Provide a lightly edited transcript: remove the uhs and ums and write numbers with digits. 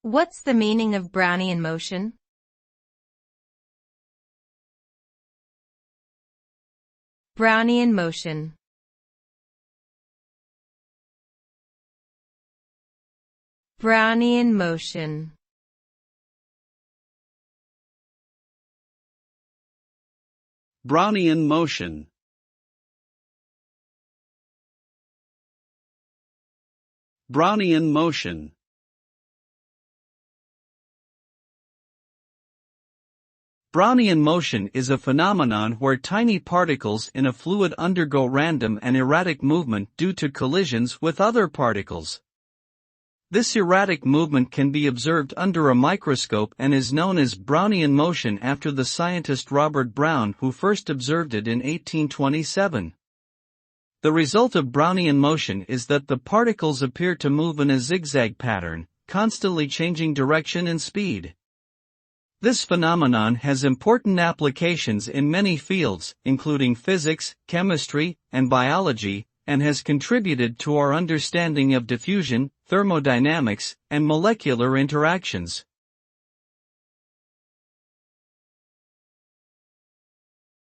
What's the meaning of Brownian motion? Brownian motion. Brownian motion. Brownian motion. Brownian motion. Brownian motion is a phenomenon where tiny particles in a fluid undergo random and erratic movement due to collisions with other particles. This erratic movement can be observed under a microscope and is known as Brownian motion after the scientist Robert Brown, who first observed it in 1827. The result of Brownian motion is that the particles appear to move in a zigzag pattern, constantly changing direction and speed. This phenomenon has important applications in many fields, including physics, chemistry, and biology, and has contributed to our understanding of diffusion, thermodynamics, and molecular interactions.